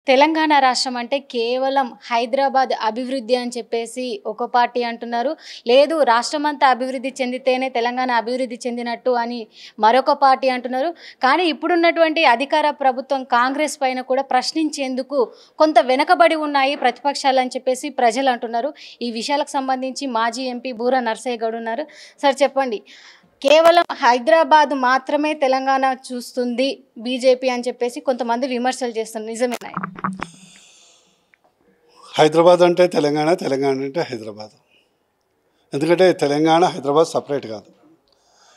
తెలంగాణ రాష్ట్రం అంటే కేవలం హైదరాబాద్ అభివృద్ధి అని చెప్పేసి ఒక పార్టీ అంటున్నారు. లేదు రాష్ట్రమంతా అభివృద్ధి చెందితేనే తెలంగాణ అభివృద్ధి చెందినట్టు అని మరొక పార్టీ అంటున్నారు. కానీ ఇప్పుడున్నటువంటి అధికార ప్రభుత్వం కాంగ్రెస్ పైన కూడా ప్రశ్నించేందుకు కొంత వెనకబడి ఉన్నాయి ప్రతిపక్షాలని చెప్పేసి ప్రజలు అంటున్నారు. ఈ విషయాలకు సంబంధించి మాజీ ఎంపీ బూర నర్సయ్య గౌడ్ ఉన్నారు. సార్ చెప్పండి, కేవలం హైదరాబాద్ మాత్రమే తెలంగాణ చూస్తుంది బీజేపీ అని చెప్పేసి కొంతమంది విమర్శలు చేస్తున్నారు, నిజమేనా? హైదరాబాద్ అంటే తెలంగాణ, తెలంగాణ అంటే హైదరాబాద్. ఎందుకంటే తెలంగాణ హైదరాబాద్ సపరేట్ కాదు.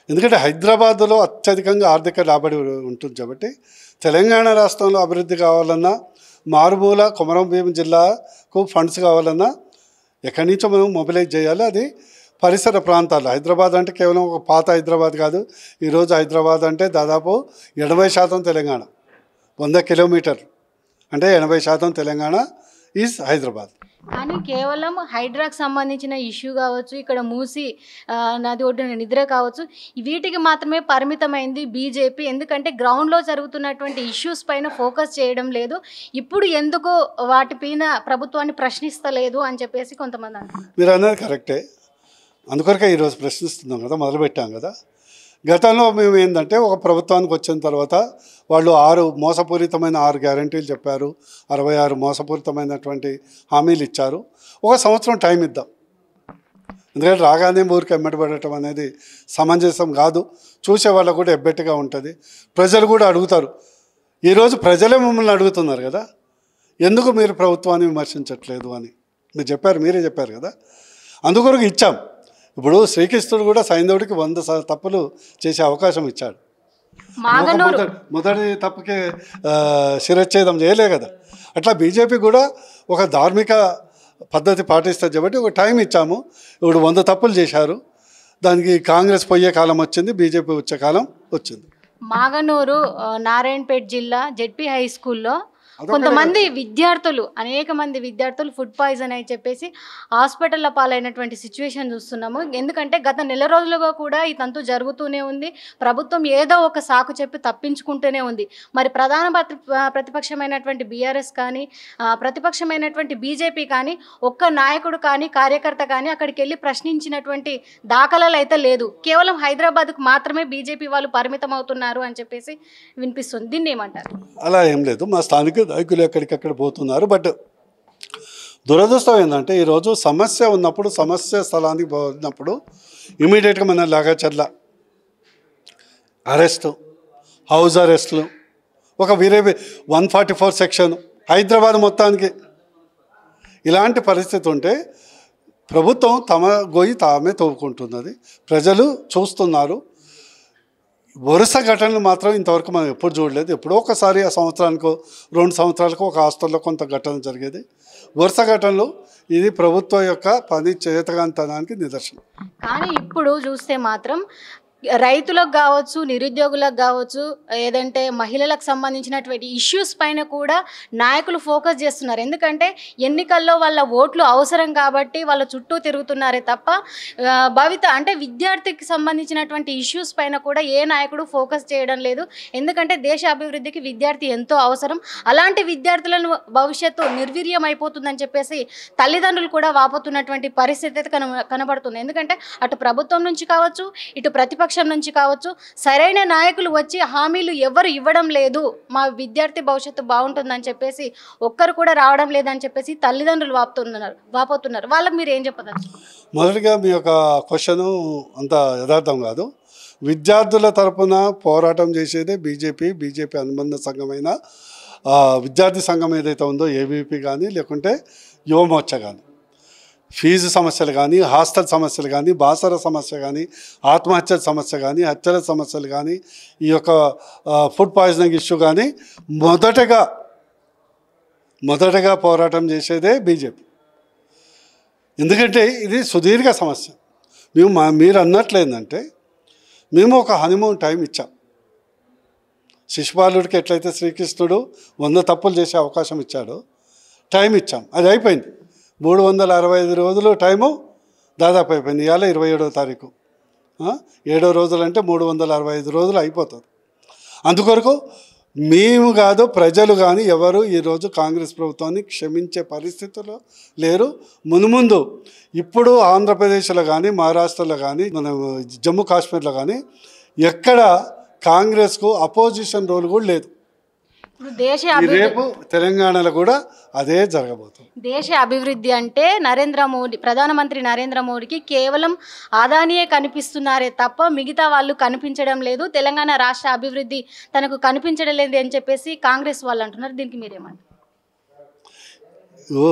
ఎందుకంటే హైదరాబాద్లో అత్యధికంగా ఆర్థిక రాబడి ఉంటుంది కాబట్టి తెలంగాణ రాష్ట్రంలో అభివృద్ధి కావాలన్నా, మారుమూల కొమరం భీం జిల్లాకు ఫండ్స్ కావాలన్నా ఎక్కడి నుంచో మనం మొబిలైజ్ చేయాలి. అది పరిసర ప్రాంతాలు. హైదరాబాద్ అంటే కేవలం ఒక పాత హైదరాబాద్ కాదు. ఈరోజు హైదరాబాద్ అంటే దాదాపు 80% తెలంగాణ. 100 కిలోమీటర్లు అంటే 80% తెలంగాణ ఈజ్ హైదరాబాద్. కానీ కేవలం హైడ్రాకి సంబంధించిన ఇష్యూ కావచ్చు, ఇక్కడ మూసి నది ఒడ్డున నిద్ర కావచ్చు, వీటికి మాత్రమే పరిమితమైంది బీజేపీ. ఎందుకంటే గ్రౌండ్లో జరుగుతున్నటువంటి ఇష్యూస్ పైన ఫోకస్ చేయడం లేదు. ఇప్పుడు ఎందుకు వాటిపైన ప్రభుత్వాన్ని ప్రశ్నిస్తలేదు అని చెప్పేసి కొంతమంది అంటున్నారు. మీరు అన్నది కరెక్టే. అందుకొరకే ఈరోజు ప్రశ్నిస్తున్నాం కదా, మొదలుపెట్టాం కదా. గతంలో మేము ఏంటంటే ఒక ప్రభుత్వానికి వచ్చిన తర్వాత వాళ్ళు 6 మోసపూరితమైన 6 గ్యారంటీలు చెప్పారు, 66 మోసపూరితమైనటువంటి హామీలు ఇచ్చారు. ఒక సంవత్సరం టైం ఇద్దాం. ఎందుకంటే రాగానే ఊరికి ఎమ్మటపడటం అనేది సమంజసం కాదు. చూసే వాళ్ళకు కూడా ఎబ్బెట్టుగా ఉంటుంది. ప్రజలు కూడా అడుగుతారు. ఈరోజు ప్రజలే మమ్మల్ని అడుగుతున్నారు కదా, ఎందుకు మీరు ప్రభుత్వాన్ని విమర్శించట్లేదు అని. మీరే చెప్పారు కదా, అందుకొరకు ఇచ్చాం. ఇప్పుడు శ్రీకృష్ణుడు కూడా సైంధవుడికి 100 తప్పులు చేసే అవకాశం ఇచ్చాడు. మొదటి తప్పుకే శిరచ్ఛేదం చేయలే కదా. అట్లా బీజేపీ కూడా ఒక ధార్మిక పద్ధతి పాటిస్తుంది కాబట్టి ఒక టైం ఇచ్చాము. ఇప్పుడు 100 తప్పులు చేశారు. దానికి కాంగ్రెస్ పోయే కాలం వచ్చింది, బీజేపీ వచ్చే కాలం వచ్చింది. మాగనూరు నారాయణపేట జిల్లా జెడ్పీ హై స్కూల్లో కొంతమంది విద్యార్థులు, అనేక మంది విద్యార్థులు ఫుడ్ పాయిజన్ అని చెప్పేసి హాస్పిటల్లో పాలైనటువంటి సిచ్యువేషన్ చూస్తున్నాము. ఎందుకంటే గత నెల రోజులుగా కూడా ఈ తంతు జరుగుతూనే ఉంది. ప్రభుత్వం ఏదో ఒక సాకు చెప్పి తప్పించుకుంటూనే ఉంది. మరి ప్రధాన ప్రతిపక్షమైనటువంటి బీఆర్ఎస్ కానీ, ప్రతిపక్షమైనటువంటి బీజేపీ కానీ, ఒక్క నాయకుడు కానీ కార్యకర్త కానీ అక్కడికి వెళ్ళి ప్రశ్నించినటువంటి దాఖలాలు అయితే లేదు. కేవలం హైదరాబాద్కు మాత్రమే బీజేపీ వాళ్ళు పరిమితం అవుతున్నారు అని చెప్పేసి వినిపిస్తుంది. దీన్ని ఏమంటారు? అలా ఏం లేదు, మా స్థానిక నాయకులు ఎక్కడికక్కడ పోతున్నారు. బట్ దురదృష్టం ఏంటంటే ఈరోజు సమస్య ఉన్నప్పుడు, సమస్య స్థలానికి పోయినప్పుడు ఇమీడియట్గా మన లాగాచర్ల అరెస్టు, హౌస్ అరెస్టులు, ఒక 144 సెక్షన్ హైదరాబాద్ మొత్తానికి. ఇలాంటి పరిస్థితి ఉంటే ప్రభుత్వం తమ గొయ్యి తామే తవ్వుకుంటున్నది. ప్రజలు చూస్తున్నారు. వరుస ఘటనలు మాత్రం ఇంతవరకు మనం ఎప్పుడు చూడలేదు. ఎప్పుడో ఒకసారి ఆ సంవత్సరానికో 2 సంవత్సరాలకు ఒక హాస్టల్లో కొంత ఘటన జరిగేది. వరుస ఘటనలు ఇది ప్రభుత్వం యొక్క పని చేతగానితనానికి నిదర్శనం. కానీ ఇప్పుడు చూస్తే మాత్రం రైతులకు కావచ్చు, నిరుద్యోగులకు కావచ్చు, ఏదంటే మహిళలకు సంబంధించినటువంటి ఇష్యూస్ పైన కూడా నాయకులు ఫోకస్ చేస్తున్నారు. ఎందుకంటే ఎన్నికల్లో వాళ్ళ ఓట్లు అవసరం కాబట్టి వాళ్ళ చుట్టూ తిరుగుతున్నారే తప్ప భవిత అంటే విద్యార్థికి సంబంధించినటువంటి ఇష్యూస్ పైన కూడా ఏ నాయకుడు ఫోకస్ చేయడం లేదు. ఎందుకంటే దేశ అభివృద్ధికి విద్యార్థి ఎంతో అవసరం. అలాంటి విద్యార్థులను భవిష్యత్తు నిర్వీర్యం అయిపోతుందని చెప్పేసి తల్లిదండ్రులు కూడా వాపోతున్నటువంటి పరిస్థితి కనబడుతుంది. ఎందుకంటే అటు ప్రభుత్వం నుంచి కావచ్చు, ఇటు ప్రతిపక్ష నుంచి కావచ్చు, సరైన నాయకులు వచ్చి హామీలు ఎవరు ఇవ్వడం లేదు, మా విద్యార్థి భవిష్యత్తు బాగుంటుందని చెప్పేసి ఒక్కరు కూడా రావడం లేదని చెప్పేసి తల్లిదండ్రులు వాపోతున్నారు. వాళ్ళకి మీరు ఏం చెప్పదచ్చు? మొదటిగా మీ యొక్క క్వశ్చను అంత యథార్థం కాదు. విద్యార్థుల తరపున పోరాటం చేసేదే బీజేపీ అనుబంధ సంఘమైన విద్యార్థి సంఘం ఏదైతే ఉందో, ఏబీపీ కానీ లేకుంటే యువమోర్చా కానీ, ఫీజు సమస్యలు కానీ, హాస్టల్ సమస్యలు కానీ, బాసర సమస్య కానీ, ఆత్మహత్యల సమస్య కానీ, హత్యల సమస్యలు కానీ, ఈ యొక్క ఫుడ్ పాయిజనింగ్ ఇష్యూ కానీ మొదటగా పోరాటం చేసేదే బీజేపీ. ఎందుకంటే ఇది సుదీర్ఘ సమస్య. మీరు అన్నట్లేందంటే మేము ఒక హనీమూన్ టైం ఇచ్చాం. శిశుపాలుడికి ఎట్లయితే శ్రీకృష్ణుడు 100 తప్పులు చేసే అవకాశం ఇచ్చాడో టైం ఇచ్చాం. అది అయిపోయింది. 365 రోజులు టైము దాదాపు అయిపోయింది. ఇవాళ 27వ తారీఖు. 7వ రోజులు అంటే 365 రోజులు అయిపోతుంది. అందుకొరకు మేము కాదు, ప్రజలు కానీ ఎవరు ఈరోజు కాంగ్రెస్ ప్రభుత్వాన్ని క్షమించే పరిస్థితుల్లో లేరు. మునుముందు ఇప్పుడు ఆంధ్రప్రదేశ్లో కానీ, మహారాష్ట్రలో కానీ, మన జమ్మూ కాశ్మీర్లో కానీ ఎక్కడ కాంగ్రెస్కు అపోజిషన్ రోల్ కూడా లేదు. దేశ రేపు తెలంగాణలో కూడా అదే జరగబోతుంది. దేశ అభివృద్ధి అంటే ప్రధానమంత్రి నరేంద్ర మోడీకి కేవలం అదానియే కనిపిస్తున్నారే తప్ప మిగతా వాళ్ళు కనిపించడం లేదు. తెలంగాణ రాష్ట్ర అభివృద్ధి తనకు కనిపించడం లేదు అని చెప్పేసి కాంగ్రెస్ వాళ్ళు అంటున్నారు. దీనికి మీరేమంటారు? ఓ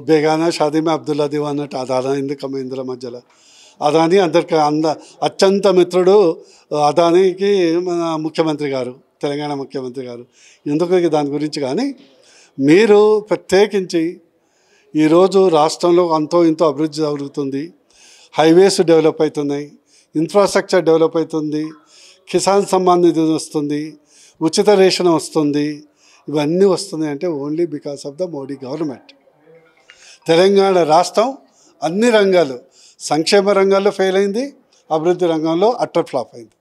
బేగానా షాదీ మే అబ్దుల్లా దివా అన్నట్టు అదానా ఎందుకు మహేంద్ర మధ్యలో. అదాని అందరికి అత్యంత మిత్రుడు అదానికి మన ముఖ్యమంత్రి గారు, తెలంగాణ ముఖ్యమంత్రి గారు. ఎందుకు దాని గురించి కానీ మీరు ప్రత్యేకించి ఈరోజు రాష్ట్రంలో అంతో ఇంతో అభివృద్ధి జరుగుతుంది. హైవేస్ డెవలప్ అవుతున్నాయి, ఇన్ఫ్రాస్ట్రక్చర్ డెవలప్ అవుతుంది, కిసాన్ సమ్మాన్ నిధి వస్తుంది, ఉచిత రేషన్ వస్తుంది. ఇవన్నీ వస్తున్నాయి అంటే only because of the Modi government. Telangana రాష్ట్రం అన్ని రంగాలు, సంక్షేమ రంగాల్లో ఫెయిల్ అయింది, అభివృద్ధి రంగంలో అట్టర్ ఫ్లాప్ అయింది.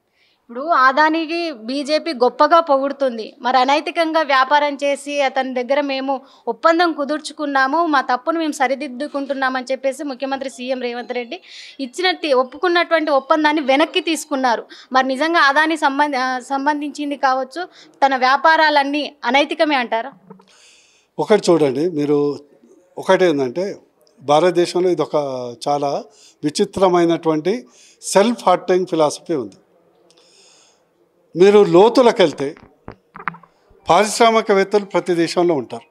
ఇప్పుడు అదానికి బీజేపీ గొప్పగా పొగుడుతుంది. మరి అనైతికంగా వ్యాపారం చేసి అతని దగ్గర మేము ఒప్పందం కుదుర్చుకున్నాము, మా తప్పును మేము సరిదిద్దుకుంటున్నామని చెప్పేసి ముఖ్యమంత్రి సీఎం రేవంత్ రెడ్డి ఒప్పుకున్నటువంటి ఒప్పందాన్ని వెనక్కి తీసుకున్నారు. మరి నిజంగా అదాని సంబంధించింది కావచ్చు, తన వ్యాపారాలన్నీ అనైతికమే అంటారా? ఒకటి చూడండి, మీరు ఒకటి ఏంటంటే భారతదేశంలో ఇది ఒక చాలా విచిత్రమైనటువంటి సెల్ఫ్ హార్టింగ్ ఫిలాసఫీ ఉంది. మీరు లోతులకు వెళ్తే పారిశ్రామికవేత్తలు ప్రతి దేశంలో ఉంటారు.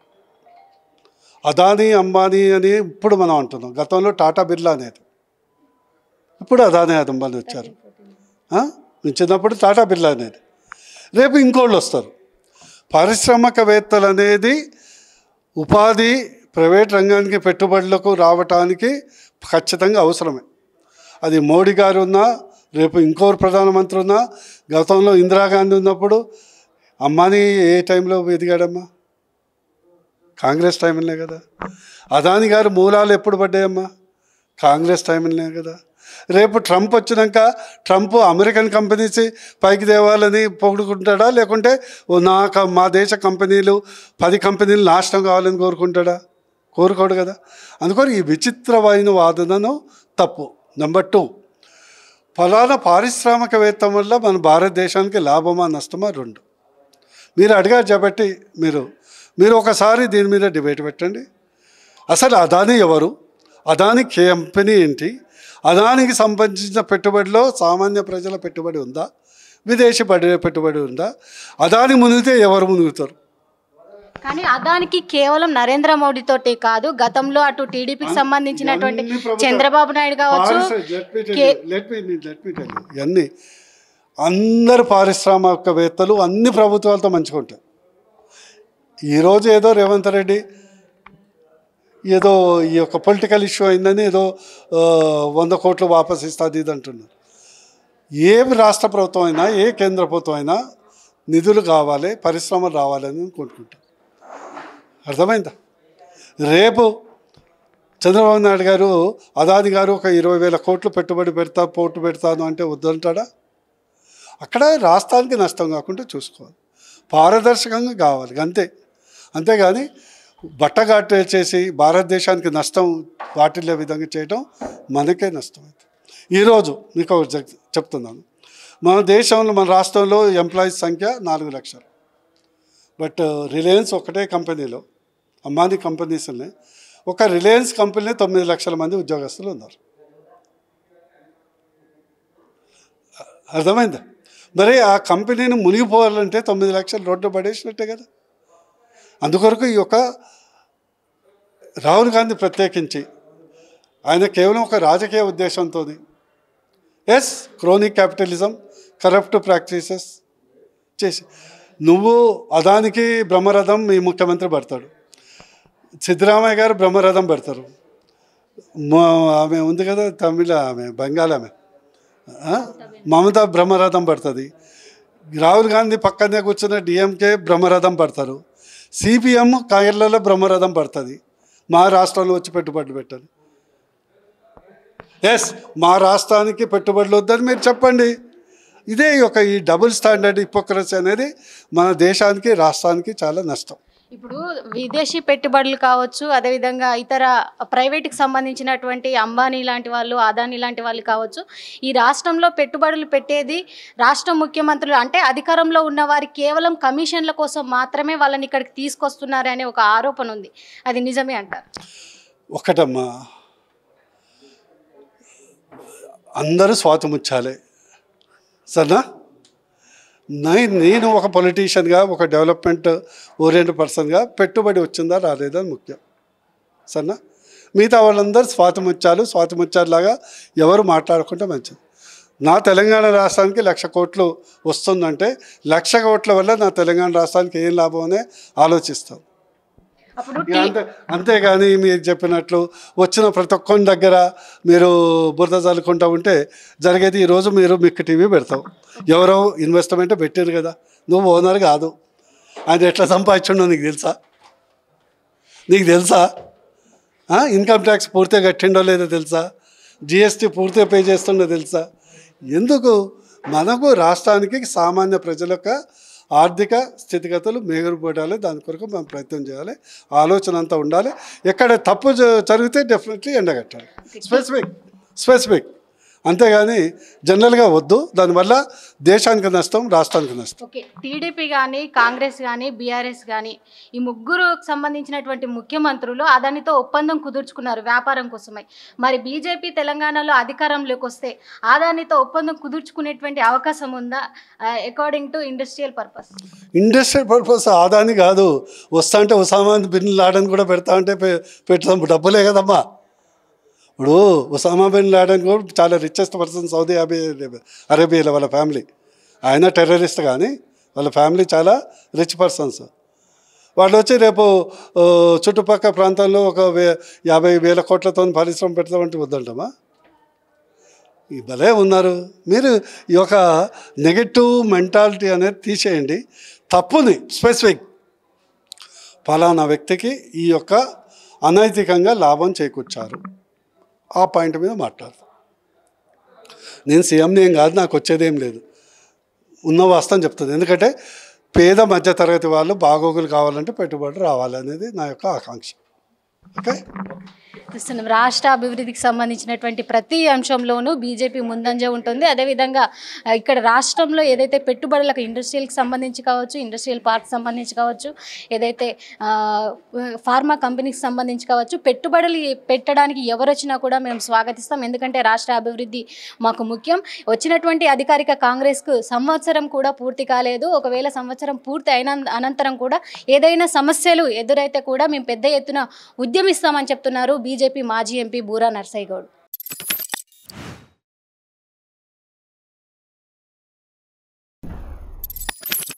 అదానీ అంబానీ అని ఇప్పుడు మనం అంటున్నాం, గతంలో టాటా బిర్లా అనేది, ఇప్పుడు అదానీ అంబానీ వచ్చారు. చిన్నప్పుడు టాటా బిర్లా అనేది, రేపు ఇంకోళ్ళు వస్తారు. పారిశ్రామికవేత్తలు అనేది ఉపాధి ప్రైవేట్ రంగానికి పెట్టుబడులకు రావటానికి ఖచ్చితంగా అవసరమే. అది మోడీ గారు ఉన్నా, రేపు ఇంకోరు ప్రధానమంత్రి ఉన్నా, గతంలో ఇందిరాగాంధీ ఉన్నప్పుడు అంబానీ ఏ టైంలో ఎదిగాడమ్మా? కాంగ్రెస్ టైంలోనే కదా. అదాని గారు మూలాలు ఎప్పుడు పడ్డాయమ్మా? కాంగ్రెస్ టైంలోనే కదా. రేపు ట్రంప్ వచ్చినాక ట్రంప్ అమెరికన్ కంపెనీస్ పైకి తేవాలని పొగుడుకుంటాడా, లేకుంటే మా దేశ కంపెనీలు 10 కంపెనీలు నాశనం కావాలని కోరుకుంటాడా? కోరుకోడు కదా. అందుకని ఈ విచిత్రమైన వాదనను తప్పు. నెంబర్ 2, ఫలానా పారిశ్రామికవేత్త వల్ల మన భారతదేశానికి లాభమా నష్టమా 2 మీరు అడిగారు కాబట్టి మీరు ఒకసారి దీని మీద డిబేట్ పెట్టండి. అసలు అదాని ఎవరు, అదాని కంపెనీ ఏంటి, అదానికి సంబంధించిన పెట్టుబడిలో సామాన్య ప్రజల పెట్టుబడి ఉందా, విదేశీ పెట్టుబడి ఉందా, అదాని మునిగితే ఎవరు మునుగుతారు? కానీ అదానికి కేవలం నరేంద్ర మోడీతోటే కాదు, గతంలో అటు టీడీపీకి సంబంధించినటువంటి చంద్రబాబు నాయుడు కావచ్చు, ఇవన్నీ అందరు పారిశ్రామికవేత్తలు అన్ని ప్రభుత్వాలతో మంచిగా ఉంటారు. ఈరోజు ఏదో రేవంత్ రెడ్డి ఏదో ఈ యొక్క పొలిటికల్ ఇష్యూ అయిందని ఏదో 100 కోట్లు వాపసు ఇస్తుంది ఇది అంటున్నారు. ఏ రాష్ట్ర ప్రభుత్వం అయినా, ఏ కేంద్ర ప్రభుత్వం అయినా నిధులు కావాలి, పరిశ్రమలు రావాలని కోరుకుంటారు. అర్థమైందా? రేపు చంద్రబాబు నాయుడు గారు, అదాని గారు ఒక 20,000 కోట్లు పెట్టుబడి పోర్టు పెడతాను అంటే వద్దంటాడా? అక్కడ రాష్ట్రానికి నష్టం కాకుండా చూసుకోవాలి, పారదర్శకంగా కావాలి అంతేగాని బట్టగాటే చేసి భారతదేశానికి నష్టం వాటిల్లే విధంగా చేయడం మనకే నష్టం అవుతుంది. ఈరోజు మీకు చెప్తున్నాను, మన దేశంలో, మన రాష్ట్రంలో ఎంప్లాయీస్ సంఖ్య 4 లక్షలు. బట్ రిలయన్స్ ఒకటే కంపెనీలో, అంబానీ కంపెనీస్ని, ఒక రిలయన్స్ కంపెనీ 9 లక్షల మంది ఉద్యోగస్తులు ఉన్నారు. అర్థమైందా? మరి ఆ కంపెనీని మునిగిపోవాలంటే 9 లక్షలు రోడ్డు పడేసినట్టే కదా. అందుకొరకు ఈ యొక్క రాహుల్ గాంధీ ప్రత్యేకించి ఆయన కేవలం ఒక రాజకీయ ఉద్దేశంతో క్రోనిక్ క్యాపిటలిజం, కరప్ట్ ప్రాక్టీసెస్ చేసి, నువ్వు అదానికి బ్రహ్మరథం మీ ముఖ్యమంత్రి పడతాడు, సిద్ధరామయ్య గారు బ్రహ్మరథం పెడతారు, ఆమె ఉంది కదా తమిళ, ఆమె బెంగాల్, ఆమె మమతా బ్రహ్మరథం పడుతుంది, రాహుల్ గాంధీ పక్కనే కూర్చున్న డిఎంకే బ్రహ్మరథం పడతారు, సిపిఎం కేరళలో బ్రహ్మరథం పడుతుంది, మా రాష్ట్రంలో వచ్చి పెట్టుబడులు పెట్టాలి. మా రాష్ట్రానికి పెట్టుబడులు వద్దని మీరు చెప్పండి, ఇదే ఈ డబుల్ స్టాండర్డ్ హిపోక్రసీ అనేది మన దేశానికి రాష్ట్రానికి చాలా నష్టం. ఇప్పుడు విదేశీ పెట్టుబడులు కావచ్చు, అదేవిధంగా ఇతర ప్రైవేట్కి సంబంధించినటువంటి అంబానీ లాంటి వాళ్ళు, అదానీ లాంటి వాళ్ళు కావచ్చు, ఈ రాష్ట్రంలో పెట్టుబడులు పెట్టేది రాష్ట్ర ముఖ్యమంత్రులు, అంటే అధికారంలో ఉన్న వారి కేవలం కమిషన్ల కోసం మాత్రమే వాళ్ళని ఇక్కడికి తీసుకొస్తున్నారు అనే ఒక ఆరోపణ ఉంది. అది నిజమే అంటారు? ఒకటమ్మా, అందరూ స్వాతముచ్చాలే సరేనా. నేను ఒక పొలిటీషియన్గా, ఒక డెవలప్మెంట్ ఓరియంటెడ్ పర్సన్గా పెట్టుబడి వచ్చిందా రాలేదని ముఖ్యం సరేనా. మిగతా వాళ్ళందరూ స్వాతముచ్చారులాగా ఎవరు మాట్లాడుకుంటే మంచిది. నా తెలంగాణ రాష్ట్రానికి 1,00,000 కోట్లు వస్తుందంటే 1,00,000 కోట్ల వల్ల నా తెలంగాణ రాష్ట్రానికి ఏం లాభం అనే ఆలోచిస్తాం. అంతేగాని మీరు చెప్పినట్లు వచ్చిన ప్రతి ఒక్కరి దగ్గర మీరు బురద చల్లుకుంటూ ఉంటే జరిగేది, ఈరోజు మీరు మిక్కి టీవీ పెడతావు, ఎవరో ఇన్వెస్ట్మెంట్ పెట్టారు కదా, నువ్వు ఓనర్ కాదు. ఆయన ఎట్లా సంపాదించుండో నీకు తెలుసా? ఇన్కమ్ ట్యాక్స్ పూర్తిగా కట్టిండో లేదో తెలుసా? జిఎస్టీ పూర్తిగా పే చేస్తుండో తెలుసా? ఎందుకు మనకు రాష్ట్రానికి సామాన్య ప్రజల యొక్క ఆర్థిక స్థితిగతులు మెరుగుపడాలి, దాని కొరకు మనం ప్రయత్నం చేయాలి, ఆలోచన అంతా ఉండాలి. ఎక్కడ తప్పు జరిగితే డెఫినెట్లీ ఎండగట్టాలి, స్పెసిఫిక్ అంతేగాని జనరల్గా వద్దు. దానివల్ల దేశానికి నష్టం, రాష్ట్రానికి నష్టం. ఓకే, టీడీపీ కానీ, కాంగ్రెస్ కానీ, బీఆర్ఎస్ కానీ, ఈ ముగ్గురుకు సంబంధించినటువంటి ముఖ్యమంత్రులు అదానితో ఒప్పందం కుదుర్చుకున్నారు వ్యాపారం కోసమై. మరి బీజేపీ తెలంగాణలో అధికారంలోకి వస్తే అదానితో ఒప్పందం కుదుర్చుకునేటువంటి అవకాశం ఉందా according to industrial purpose? Adani కాదు, వస్తా అంటే ఉసామా బిన్ లాడెన్ కూడా పెడతా అంటే పెడతాం, డబ్బులే కదమ్మా. ఇప్పుడు ఉసామా బిన్ లాడెన్ కూడా చాలా రిచెస్ట్ పర్సన్ సౌదీ అరేబియాలో, వాళ్ళ ఫ్యామిలీ. ఆయన టెర్రరిస్ట్ కానీ వాళ్ళ ఫ్యామిలీ చాలా రిచ్ పర్సన్స్. వాళ్ళు వచ్చి రేపు చుట్టుపక్కల ప్రాంతాల్లో ఒక 50,000 కోట్లతో పరిశ్రమ పెడతామంటే వద్దంటామా? ఈ భలే ఉన్నారు మీరు. ఈ యొక్క నెగటివ్ మెంటాలిటీ అనేది తీసేయండి. తప్పుని స్పెసిఫిక్ ఫలానా వ్యక్తికి ఈ యొక్క అనైతికంగా లాభం చేకూర్చారు, ఆ పాయింట్ మీద మాట్లాడతాం. నేను సీఎంని ఏం కాదు, నాకు వచ్చేదేం లేదు, ఉన్న వాస్తవం చెప్తుంది. ఎందుకంటే పేద మధ్యతరగతి వాళ్ళు బాగోగులు కావాలంటే పెట్టుబడి రావాలి అనేది నా యొక్క ఆకాంక్ష. ఓకే, రాష్ట్ర అభివృద్ధికి సంబంధించినటువంటి ప్రతి అంశంలోనూ బీజేపీ ముందంజ ఉంటుంది. అదేవిధంగా ఇక్కడ రాష్ట్రంలో ఏదైతే పెట్టుబడులకు ఇండస్ట్రియల్కి సంబంధించి కావచ్చు, ఇండస్ట్రియల్ పార్క్ సంబంధించి కావచ్చు, ఏదైతే ఫార్మా కంపెనీకి సంబంధించి కావచ్చు, పెట్టుబడులు పెట్టడానికి ఎవరు వచ్చినా కూడా మేము స్వాగతిస్తాం. ఎందుకంటే రాష్ట్ర అభివృద్ధి మాకు ముఖ్యం. వచ్చినటువంటి అధికారిక కాంగ్రెస్కు సంవత్సరం కూడా పూర్తి కాలేదు. ఒకవేళ సంవత్సరం పూర్తి అనంతరం కూడా ఏదైనా సమస్యలు ఎదురైతే కూడా మేము పెద్ద ఎత్తున ఉద్యమిస్తామని చెప్తున్నారు బీజేపీ మాజీ ఎంపీ బూరా నర్సయ్య గౌడ్.